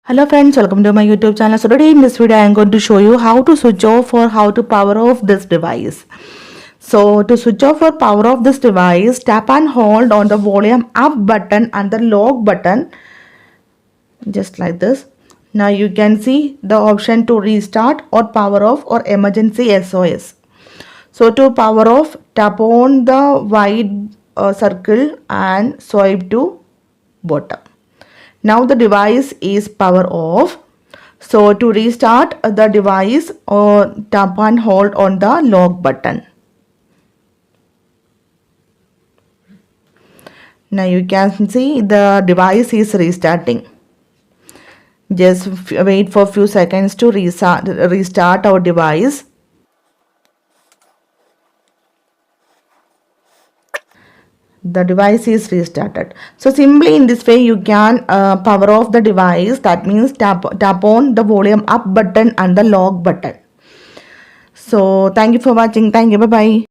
Hello friends, welcome to my YouTube channel. So today in this video I am going to show you how to switch off or how to power off this device. So to switch off or power off this device, tap and hold on the volume up button and the lock button just like this. Now you can see the option to restart or power off or emergency SOS. So to power off, tap on the white circle and swipe to bottom. Now the device is power off. So to restart the device, tap and hold on the lock button. Now you can see the device is restarting. Just wait for a few seconds to restart our device. The device is restarted. So simply in this way you can power off the device. That means tap on the volume up button and the lock button. So thank you for watching. Thank you. Bye bye.